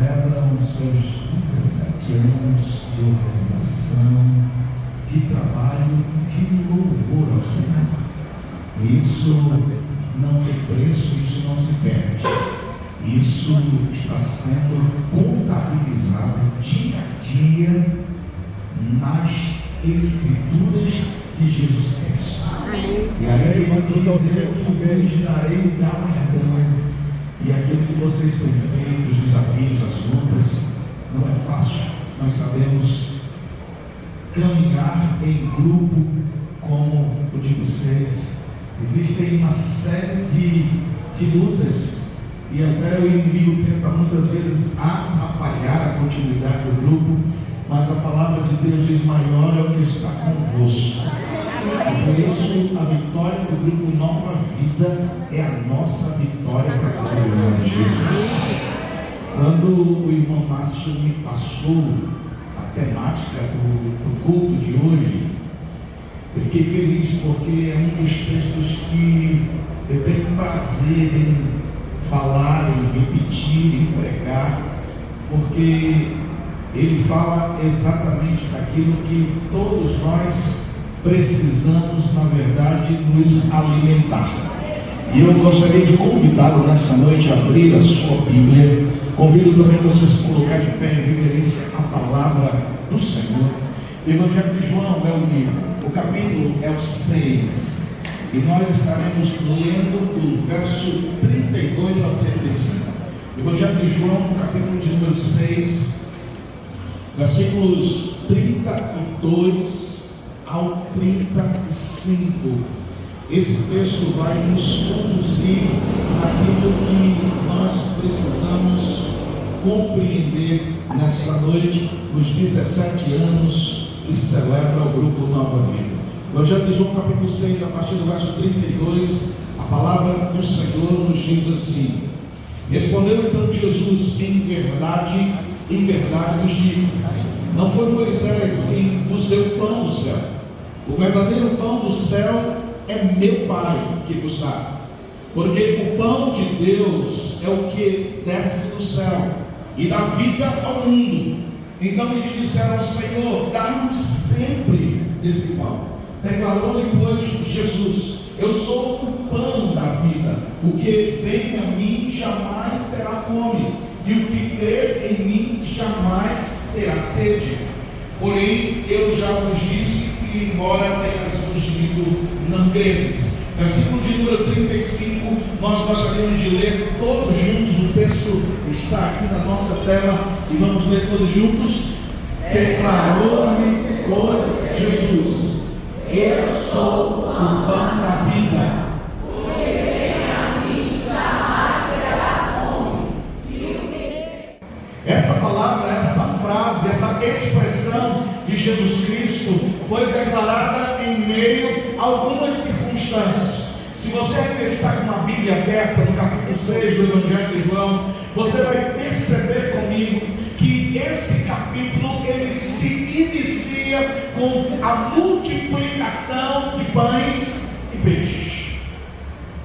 celebram seus 17 anos de organização, de trabalho, de louvor ao Senhor. Isso não tem preço, isso não se perde. Isso está sendo contabilizado dia a dia nas Escrituras de Jesus Cristo. E aí ele vai dizer que eu girarei o galardão. E aquilo que vocês têm feito, os desafios, as lutas, não é fácil. Nós sabemos caminhar em grupo como o de vocês. Existem uma série de lutas, e até o inimigo tenta muitas vezes atrapalhar a continuidade do grupo, mas a palavra de Deus diz: maior é o que está convosco. E por isso a vitória do grupo Nova Vida é a nossa vitória para a glória de Jesus. Quando o irmão Márcio me passou a temática do culto de hoje, eu fiquei feliz, porque é um dos textos que eu tenho prazer em falar, em repetir, em pregar, porque ele fala exatamente daquilo que todos nós precisamos, na verdade, nos alimentar. E eu gostaria de convidá-lo nessa noite a abrir a sua Bíblia. Convido também vocês a colocar de pé em reverência à palavra do Senhor. O Evangelho de João é o livro, o capítulo é o 6, e nós estaremos lendo do verso 32 ao 35. Evangelho de João, capítulo de número 6, versículos 32 ao 35. Esse texto vai nos conduzir àquilo que nós precisamos compreender nesta noite, nos 17 anos que celebra o grupo Nova Vida. Evangelho de João, capítulo 6, a partir do verso 32, a palavra do Senhor nos diz assim: respondeu então Jesus: em verdade vos digo, não foi Moisés quem vos deu pão do céu. O verdadeiro pão do céu é meu Pai que vos dá. Porque o pão de Deus é o que desce do céu e dá vida ao mundo. Então eles disseram: Senhor, dá-nos sempre desse pão. Declarou-lhe, pois, Jesus: eu sou o pão da vida. O que vem a mim jamais terá fome, e o que crer em mim jamais terá sede. Porém, eu já vos disse que, embora tenhas vos dito, não credes. Versículo de número 35, nós gostaríamos de ler todos juntos. O texto está aqui na nossa tela e vamos ler todos juntos. Declarou-lhe, pois, Jesus: eu sou o pão da vida. Essa palavra, essa frase, essa expressão de Jesus Cristo foi declarada em meio a algumas circunstâncias. Se você ainda está com uma Bíblia aberta no capítulo 6 do Evangelho de João, você vai perceber comigo que esse capítulo ele se inicia com a multiplicação de pães e peixes.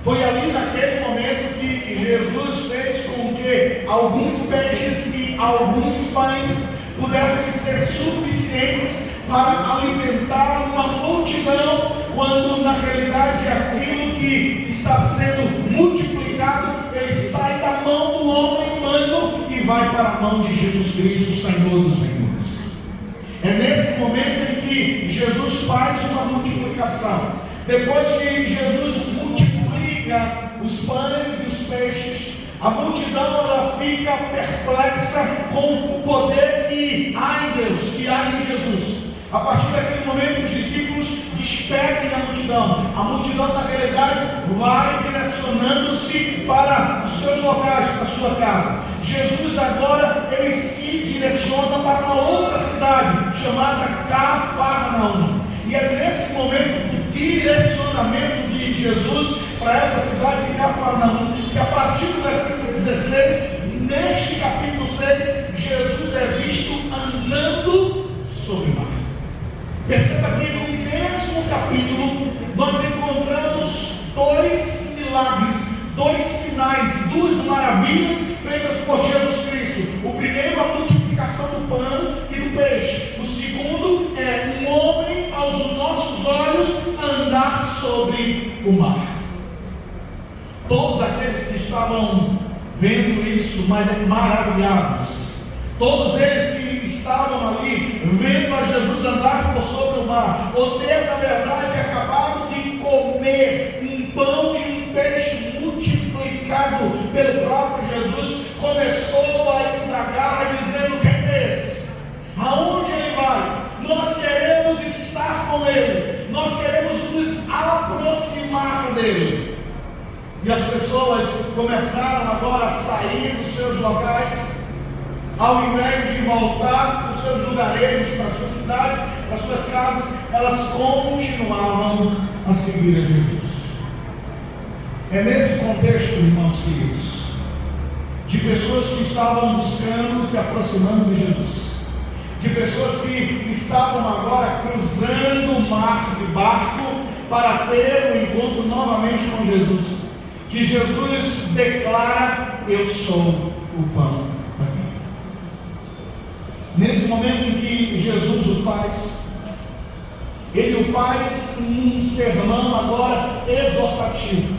Foi ali naquele momento que Jesus fez com que alguns peixes e alguns pães pudessem ser suficientes para alimentar uma multidão, quando na realidade aquilo que está sendo multiplicado, ele sai da mão do homem humano e vai para a mão de Jesus Cristo, Senhor dos Senhores. É nesse momento em que Jesus faz uma multiplicação. Depois que Jesus multiplica os pães e os peixes, a multidão ela fica perplexa com o poder que há em Deus, que há em Jesus. A partir daquele momento, os discípulos despedem a multidão. A multidão, na realidade, vai direcionando-se para os seus locais, para a sua casa. Jesus agora, ele se direciona para uma outra cidade, chamada Cafarnaum. E é nesse momento do direcionamento de Jesus para essa cidade de Cafarnaum, que a partir do versículo 16, neste capítulo 6, Jesus é visto andando sobre o mar. Perceba que no mesmo capítulo nós encontramos dois milagres, dois sinais, duas maravilhas feitas por Jesus Cristo. O primeiro estavam vendo isso, maravilhados. Todos eles que estavam ali, vendo a Jesus andar por sobre o mar, ou ter, na verdade, acabado de comer um pão e um peixe multiplicado pelo próprio Jesus, começou a indagar, dizendo: quem é esse? Aonde ele vai? Nós queremos estar com ele, nós queremos nos aproximar dele. E as pessoas começaram agora a sair dos seus locais, ao invés de voltar para os seus lugares, para as suas cidades, para as suas casas, elas continuavam a seguir a Jesus. É nesse contexto, irmãos queridos, de pessoas que estavam buscando, se aproximando de Jesus, de pessoas que estavam agora cruzando o mar de barco para ter um encontro novamente com Jesus, que Jesus declara: eu sou o pão da vida. Nesse momento em que Jesus o faz, ele o faz num sermão agora exortativo.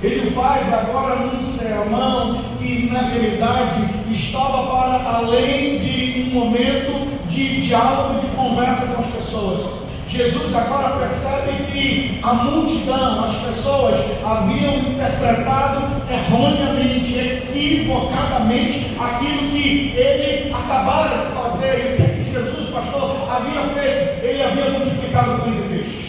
Ele o faz agora num sermão que na realidade estava para além de um momento de diálogo, de conversa com as pessoas. Jesus agora percebe que a multidão, as pessoas haviam interpretado erroneamente, equivocadamente aquilo que ele acabara de fazer. E o que Jesus, pastor, havia feito? Ele havia multiplicado pães e peixes.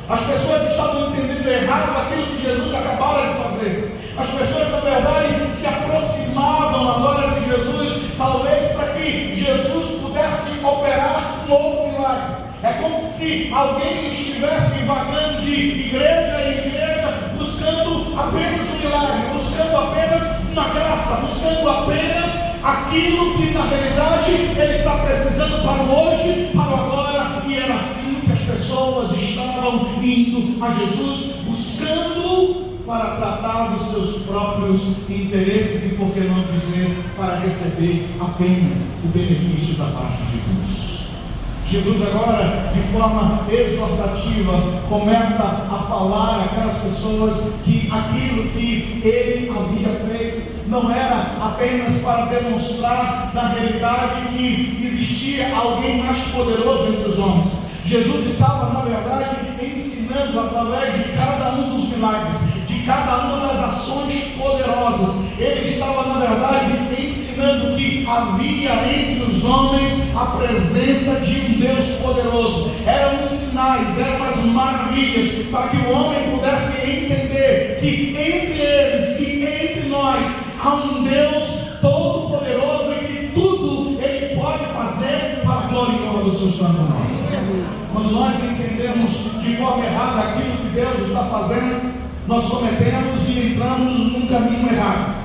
As pessoas estavam entendendo errado aquilo que Jesus acabara de fazer. As pessoas, na verdade, se aproximavam agora de Jesus, talvez para que Jesus pudesse operar um outro milagre. É como se alguém estivesse vagando de igreja em igreja, buscando apenas um milagre, buscando apenas uma graça, buscando apenas aquilo que na realidade ele está precisando para o hoje, para o agora. E era assim que as pessoas estavam indo a Jesus, buscando para tratar dos seus próprios interesses e, por que não dizer, para receber apenas o benefício da parte de Deus. Jesus agora, de forma exortativa, começa a falar àquelas pessoas que aquilo que ele havia feito não era apenas para demonstrar na realidade que existia alguém mais poderoso entre os homens. Jesus estava, na verdade, ensinando através de cada um dos milagres, de cada uma das ações poderosas. Ele estava, na verdade, ensinando que havia entre os homens a presença de um Deus poderoso. Eram sinais, eram as maravilhas, para que o homem pudesse entender que entre eles e entre nós há um Deus todo-poderoso e que tudo ele pode fazer para a glória e honra do seu santo nome. Quando nós entendemos de forma errada aquilo que Deus está fazendo, nós cometemos e entramos num caminho errado.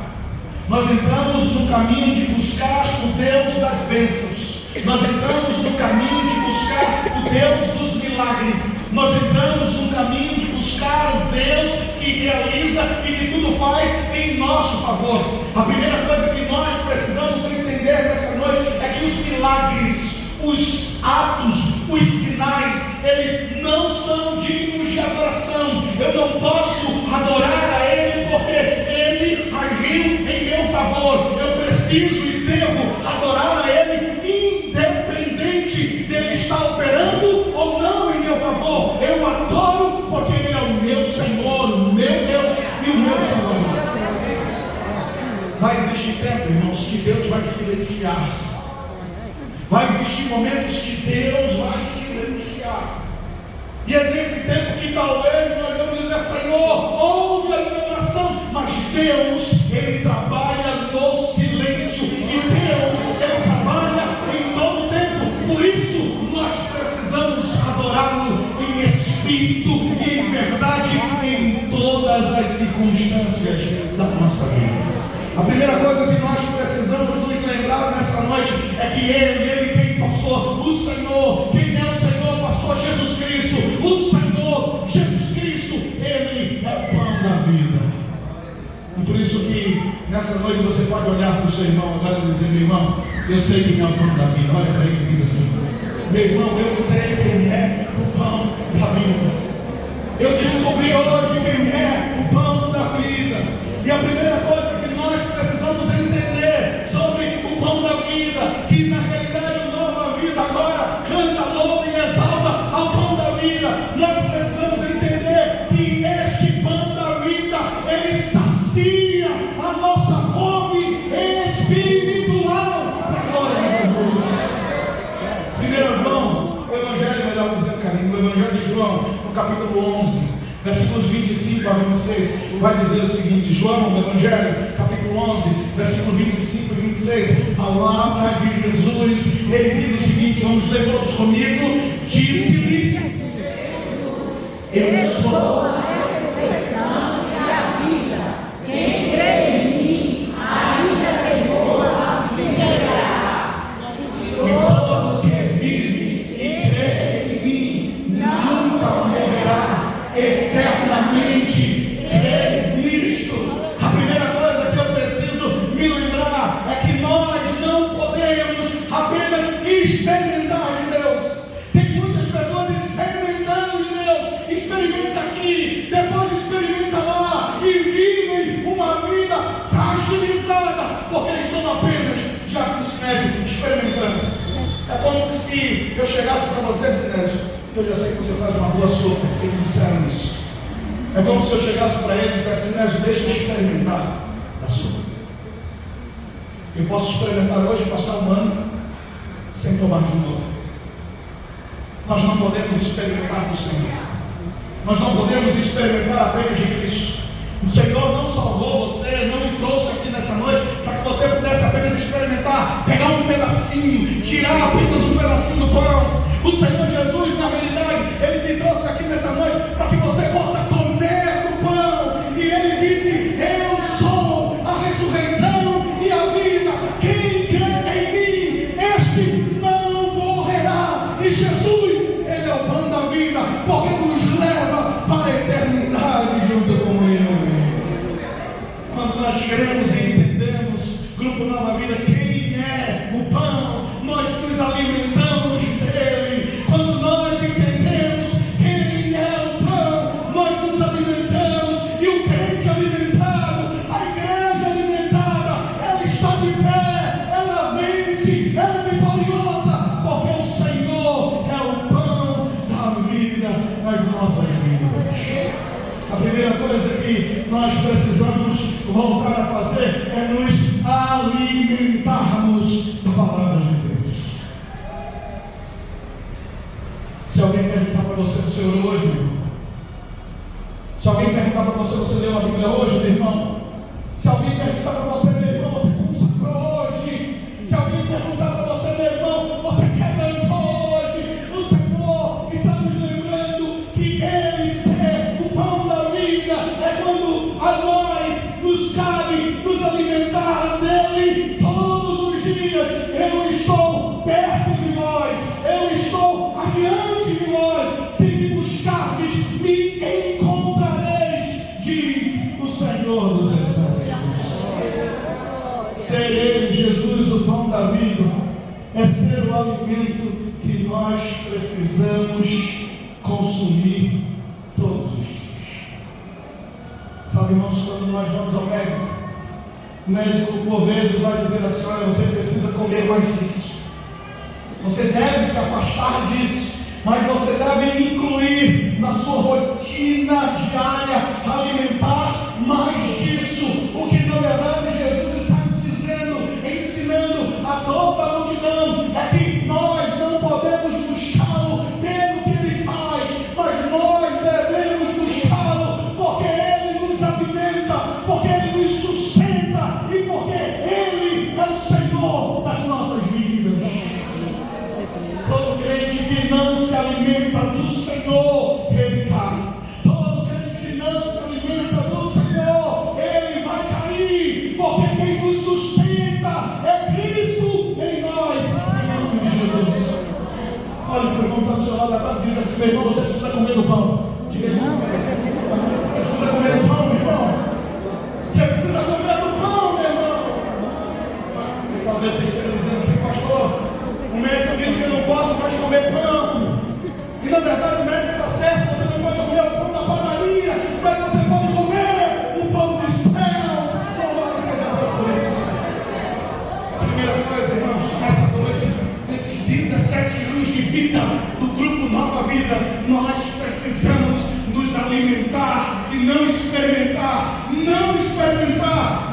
Nós entramos no caminho de buscar o Deus das bênçãos. Nós entramos no caminho de buscar o Deus dos milagres. Nós entramos no caminho de buscar o Deus que realiza e que tudo faz em nosso favor. A primeira coisa que nós precisamos entender nessa noite é que os milagres, os atos, os sinais, eles não são dignos de adoração. Eu não posso adorar a Ele porque Ele agiu em meu favor. Eu preciso e devo adorar a Ele independente dele estar operando ou não em meu favor. Eu adoro porque Ele é o meu Senhor, o meu Deus e o meu Salvador. Vai existir tempo, irmãos, que Deus vai silenciar. Vai existir momentos que Deus vai silenciar. E é nesse tempo que talvez nós vamos dizer: Senhor, ouve a minha oração. Mas Deus, Ele trabalha no silêncio. E Deus, Ele trabalha em todo o tempo. Por isso, nós precisamos adorá-lo em espírito e em verdade, em todas as circunstâncias da nossa vida. A primeira coisa que nós precisamos nos lembrar nessa noite é que Ele tem, pastor, o Senhor. Quem é o Senhor, pastor? Jesus Cristo. O Senhor, Jesus Cristo, Ele é o pão da vida. E por isso que nessa noite você pode olhar para o seu irmão agora e dizer: meu irmão, eu sei quem é o pão da vida. Olha para ele e diz assim: meu irmão, eu sei quem é o pão da vida. Eu descobri hoje quem é o pão da vida. E a primeira coisa que nós precisamos entender sobre o pão da vida, que na realidade o Nova Vida agora canta, louva e exalta ao pão da vida. Nós precisamos entender que este pão da vida, ele sacia a nossa fome espiritual. Glória a Deus. 1 João, o Evangelho, melhor dizendo, carinho, o Evangelho de João, no capítulo 11, versículos 25 a 26, vai dizer o seguinte: João, no Evangelho, capítulo 11, versículos 25 e 26, palavra de Jesus, ele diz o seguinte, vamos ler todos comigo, disse-lhe, eu sou a ressurreição e a vida, quem crê em mim, ainda que morra, viverá. E todo que vive e crê em mim, nunca morrerá eternamente. Creis nisto? A primeira coisa que eu preciso me lembrar é que nós não podemos apenas experimentar de Deus. Tem muitas pessoas experimentando de Deus, experimenta aqui, depois experimenta lá e vivem uma vida fragilizada, porque eles estão apenas de médio experimentando. É como se eu chegasse para você, Sinésio, eu já sei que você faz uma boa sopa, porque eles disseram isso. É como se eu chegasse para ele e dissesse, Sinésio, deixa eu experimentar a sopa. Eu posso experimentar hoje e passar um ano sem tomar de novo. Nós não podemos experimentar do Senhor. Nós não podemos experimentar apenas de Cristo. O Senhor não salvou você, não me trouxe aqui nessa noite para que você pudesse apenas experimentar, pegar um pedacinho, tirar apenas um pedacinho do pão. O Senhor Jesus, na realidade, Ele te trouxe aqui nessa noite para que você possa comer do pão. E Ele disse, eu sou a ressurreição e a vida. Quem crê em mim, este não morrerá. E Jesus, Ele é o pão da vida, porque nos leva para a eternidade junto com Ele. Quando nós queremos e entendemos, Grupo Nova Vida, quem é o pão, nós nos alimentamos dele. Quando nós entendemos quem é o pão, nós nos alimentamos. E o crente alimentado, a igreja alimentada, ela está de pé, ela vence, ela é vitoriosa, porque o Senhor é o pão da vida nas nossas vidas. A primeira coisa que nós precisamos voltar a fazer é nos alimentarmos da palavra de Deus. Se alguém perguntar para você, você orou hoje, meu irmão? Se alguém perguntar para você, você leu a Bíblia hoje, meu irmão? Se alguém perguntar para você, meu irmão, você consagrou hoje? Se alguém perguntar para você, meu irmão, você quebrantou hoje? O Senhor está nos lembrando que Ele ser o pão da vida é quando a nós nos cabe nos alimentar dele todos os dias. Eu estou perto de vós, eu estou adiante de vós. Se me buscardes, me encontrareis, diz o Senhor dos Exércitos. Ser Ele, Jesus, o pão da vida, é ser o alimento que nós precisamos consumir todos os dias. Sabe, irmãos, quando nós vamos ao médico, o médico por vezes vai dizer assim, olha, você precisa comer mais disso, você deve se afastar disso, mas você deve incluir na sua rotina diária alimentar mais disso. O que na verdade Jesus está dizendo, ensinando a toda a multidão, é que nós não podemos buscá-lo pelo que Ele faz, mas nós devemos buscá-lo porque Ele nos alimenta, porque Ele nos sustenta e porque Ele é o Senhor das nossas vidas. Todo crente que não se alimenta do Senhor, ele cai. Todo crente que não se alimenta do Senhor, ele vai cair, porque quem nos sustenta é Cristo em nós. Em nome de Jesus. Olha para o irmão que está do seu lado agora, diga assim, meu irmão, você precisa comer do pão. Diga assim, você precisa comer do pão, meu irmão. Você precisa comer do pão, meu irmão. E talvez você esteja dizendo assim, pastor, o médico disse que eu não posso mais comer pão. E na verdade o médico está certo, você não pode comer o pão da padaria, mas você pode comer o pão do céu. vida do grupo Nova Vida, nós precisamos nos alimentar e não experimentar,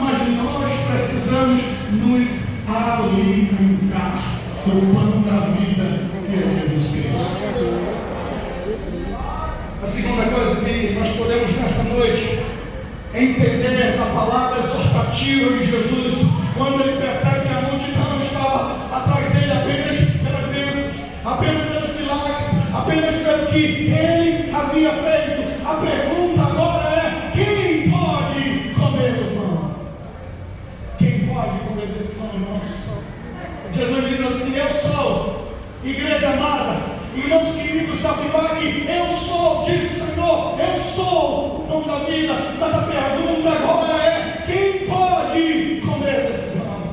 mas nós precisamos nos alimentar do pão da vida, que é Jesus Cristo. A segunda coisa que nós podemos nessa noite entender a palavra exortativa de Jesus, quando ele percebe que a multidão estava atrás dele apenas pelas bênçãos, apenas pelos milagres, apenas pelo que ele havia feito. A pergunta agora é: quem pode comer do pão? Quem pode comer desse pão, irmãos? Jesus diz assim: eu sou, igreja amada, irmãos queridos da FIBAC, eu sou, diz o Senhor, eu sou o pão da vida. Mas a pergunta agora é: quem pode comer desse pão?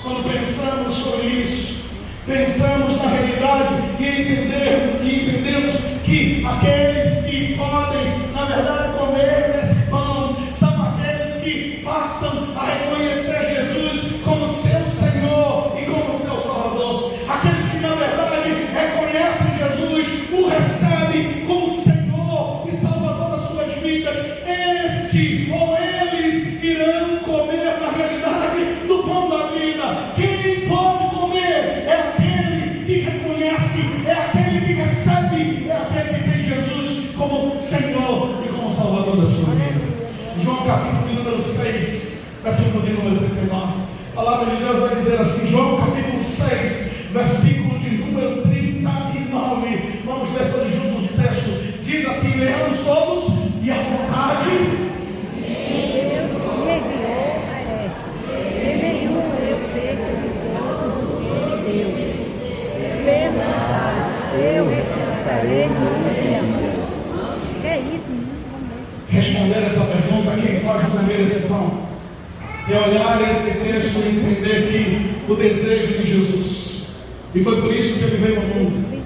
Quando pensamos sobre isso, pensamos na realidade e entendemos que aqueles que podem, na verdade, comer desse pão são aqueles que passam a reconhecer Jesus como seu Senhor e como seu Salvador. Aqueles que, na verdade, reconhecem Jesus, o recebem como Senhor e Salvador das suas vidas. Este ou eles irão comer, na realidade, do pão da vida. Quem pode comer é aquele que reconhece, é aquele que recebe, é aquele que tem Jesus como Senhor e como Salvador da sua vida. João capítulo número 6, versículo de número 39. A palavra de Deus vai dizer assim, João capítulo 6, versículo de número 39. Vamos ler todos juntos o texto. Diz assim, leamos todos, e a vontade Deus me enviou a esta, e nenhum eu feito de todos os que me deu. Verdade, eu ressuscitarei no último dia. Que é isso, menino? responder essa pergunta: quem pode comer esse pão? E olhar esse texto e entender que o desejo de Jesus, e foi por isso que ele veio ao mundo,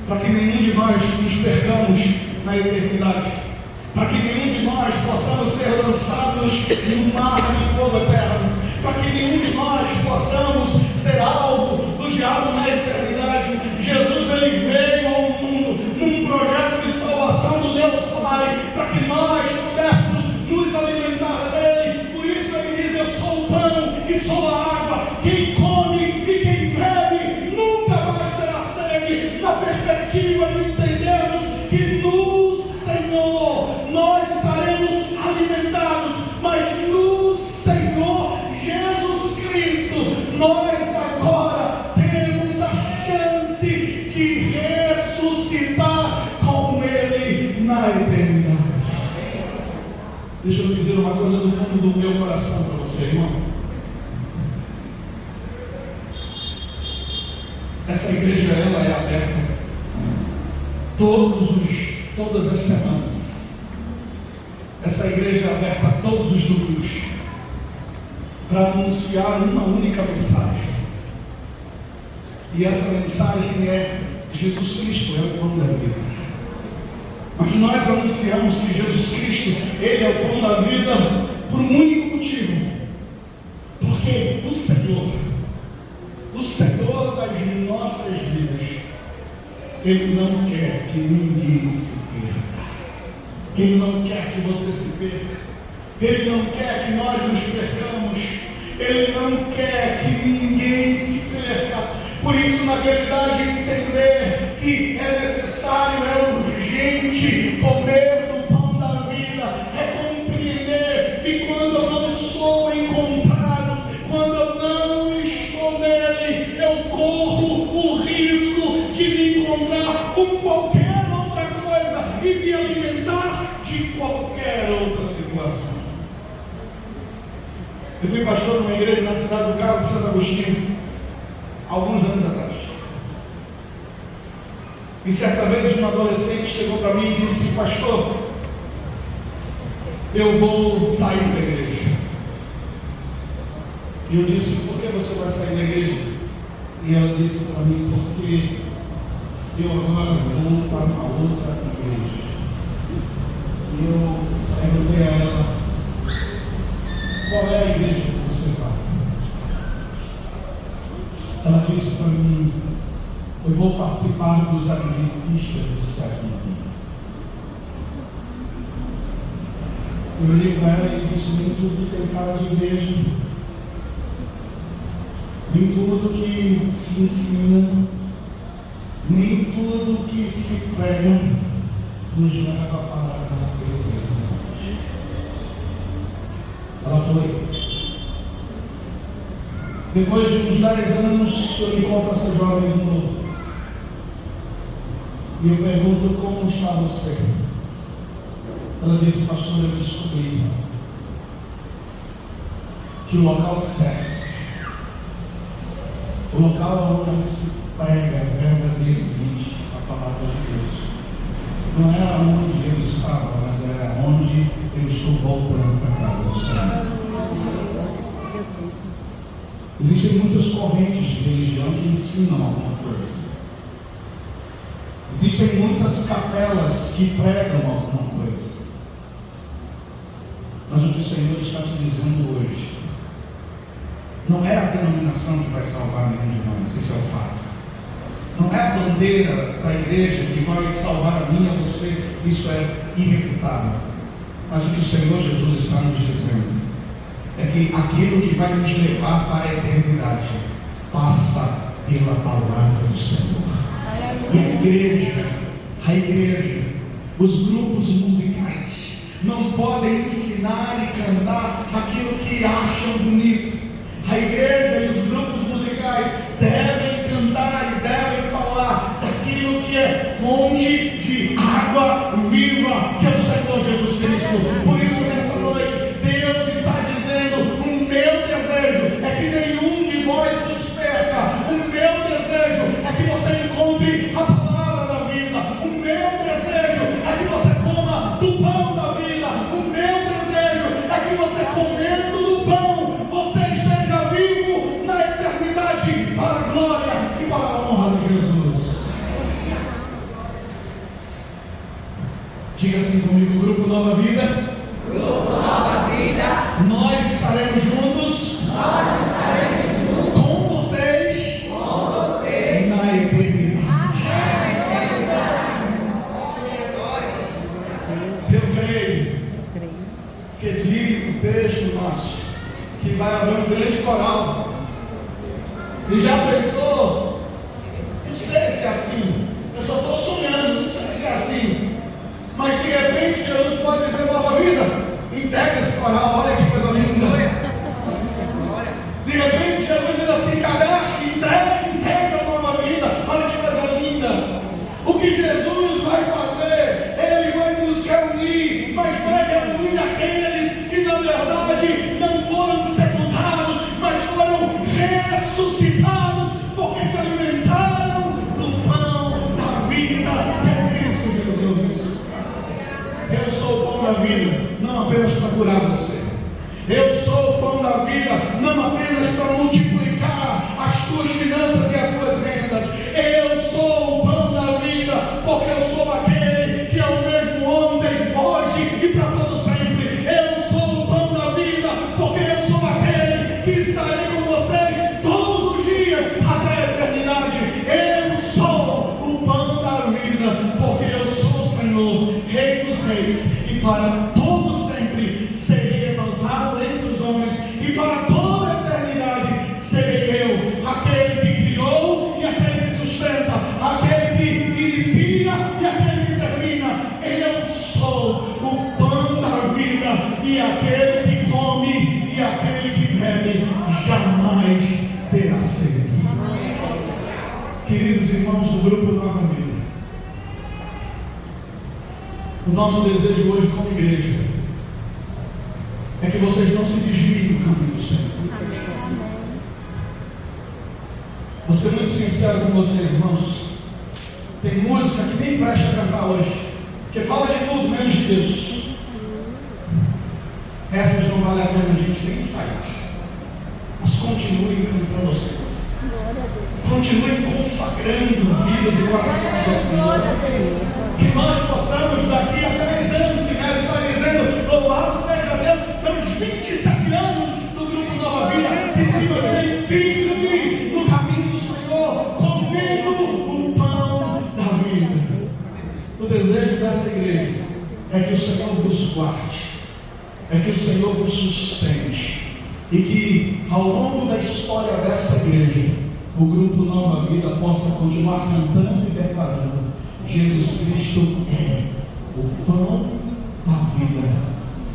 para que nenhum de nós nos percamos na eternidade, para que nenhum de nós possamos ser lançados no mar de fogo eterno, para que nenhum de nós possamos ser alvo do diabo na eternidade. Jesus, ele veio ao mundo num projeto de salvação do Deus Pai, para que nós pudéssemos nos alimentar dele. Por isso ele diz: eu sou o pão e sou a água. Quem come e quem bebe nunca mais terá sede, na perspectiva de entendermos que no Senhor nós estaremos alimentados, mas no Senhor Jesus Cristo nós agora temos a chance de ressuscitar com Ele na eternidade. Deixa eu dizer uma coisa do fundo do meu coração para você, irmão. Essa igreja, ela é aberta todas as semanas. Essa igreja é aberta todos os domingos para anunciar uma única mensagem. E essa mensagem é: Jesus Cristo é o pão da vida. Mas nós anunciamos que Jesus Cristo, Ele é o pão da vida por um único motivo. Porque o Senhor das nossas vidas, Ele não quer que ninguém se perca. Ele não quer que você se perca. Ele não quer que nós nos percamos. Ele não quer que ninguém se perca. Por isso, na verdade, entender que é necessário, é urgente comer do pão da vida, é compreender que quando eu não sou encontrado, quando eu não estou nele, eu corro o risco de me encontrar com qualquer outra coisa e me alimentar de qualquer outra situação. Eu fui pastor numa igreja na cidade do Cabo de Santo Agostinho, alguns anos atrás. E certa vez um adolescente chegou para mim e disse: pastor, eu vou sair da igreja. E eu disse: por que você vai sair da igreja? E ela disse para mim: porque eu agora vou para uma outra igreja. E eu perguntei a ela: qual é a igreja que você vai? Ela disse para mim: Eu vou participar dos adventistas do sétimo dia. Eu olhei para ela e disse: nem tudo tem cara de igreja, nem tudo que se ensina, nem tudo que se prega nos leva a parar naquele tempo. Ela foi. Depois de uns 10 anos, eu encontro essa jovem de novo. E eu pergunto: como está você? Ela disse: pastor, eu descobri que o local certo, o local onde se prega verdadeiramente a palavra de Deus, não era onde eu estava, mas era onde eu estou voltando para casa do Senhor. Existem muitas correntes de religião que ensinam alguma coisa. Existem muitas capelas que pregam alguma coisa. Mas o que o Senhor está te dizendo hoje não é a denominação que vai salvar nenhum de nós, esse é o fato. Não é a bandeira da igreja que vai salvar a mim e a você, isso é irrefutável. Mas o que o Senhor Jesus está nos dizendo é que aquilo que vai nos levar para a eternidade passa pela palavra do Senhor. E a igreja, os grupos musicais não podem ensinar e cantar aquilo que acham bonito. A igreja e os grupos musicais devem cantar e devem falar daquilo que é fonte de água viva, que é o Senhor Jesus Cristo. Por isso, nessa noite, Deus está dizendo: o meu desejo é que nenhum de vós vos perca. O meu desejo é que você encontre a palavra da vida. O meu desejo é que você coma do pão da vida. O meu desejo é que você, comendo do pão, você esteja vivo na eternidade para a glória e para a honra de Jesus. Diga assim comigo: Grupo Nova Vida. Grupo Nova Vida. Nós estaremos juntos. Nós estaremos juntos. Com vocês. Com vocês. Na eternidade. Eu creio que diz o texto nosso que vai haver um grande coral. E já pensou? Não sei se é assim. Eu só estou sonhando, não sei se é assim. Mas de repente Jesus pode dizer: Nova Vida, integra esse coral, olha que coisa linda. De repente Jesus diz assim: Cadastre, integra a Nova Vida, olha que coisa linda. O que Jesus vai fazer? Ele vai nos reunir, mas vai reunir aqueles que na verdade não foram sepultados, mas foram ressuscitados, porque se alimentaram do pão da vida de Cristo Jesus. Eu sou o pão da vida, não apenas para curar você. Eu sou o pão da vida, não apenas para multiplicar as tuas finanças e as tuas rendas. Eu sou o pão da vida, porque eu sou aquele que é o mesmo ontem, hoje e para todo sempre. Eu sou o pão da vida, porque eu sou aquele que estarei com vocês todos os dias até a eternidade. Eu sou o pão da vida, porque eu sou o Senhor, Rei dos Reis, e para todo sempre serei exaltado entre os homens, e para toda a eternidade serei eu, aquele que criou e aquele que sustenta, aquele que inicia e aquele que termina. Eu sou o pão da vida, e aquele que come e aquele que bebe jamais terá sede. Queridos irmãos do Grupo Nova Vida, o nosso desejo hoje como igreja é que vocês não se desviem do caminho do Senhor. Vou ser muito sincero com vocês, irmãos. Tem música que nem presta a cantar hoje, que fala de tudo menos de Deus. Essas não vale a pena a gente nem ensaiar, mas continuem cantando ao Senhor. Continuem consagrando vidas e corações ao Senhor. Que nós possamos daqui a 10 anos, se quer estar dizendo: louvado seja Deus, pelos 27 anos do Grupo Nova Vida, que se mantém firme no caminho do Senhor, comendo o dessa igreja é que o Senhor vos guarde, é que o Senhor vos sustente, e que ao longo da história dessa igreja, o grupo Nova Vida possa continuar cantando e declarando: Jesus Cristo é o pão da vida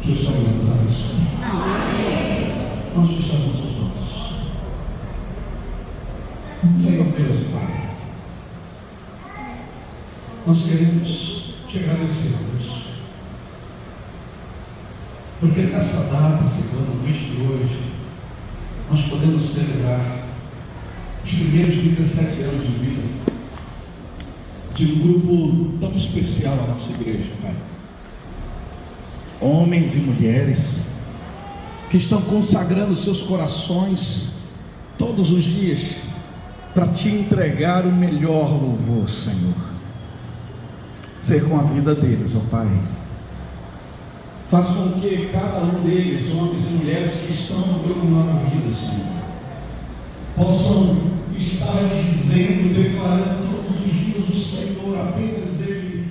que o Senhor traz. Amém. Vamos fechar os nossos olhos. Senhor Deus e Pai, nós queremos te agradecer, Deus, porque nessa data, Senhor, no mês de hoje, nós podemos celebrar os primeiros 17 anos de vida de um grupo tão especial à nossa igreja, Pai. Homens e mulheres que estão consagrando seus corações todos os dias para te entregar o melhor louvor, Senhor. Ser com a vida deles, ó Pai. Faça com que cada um deles, homens e mulheres que estão no grupo Nova Vida, Senhor, possam estar dizendo, declarando todos os dias: o Senhor, apenas Ele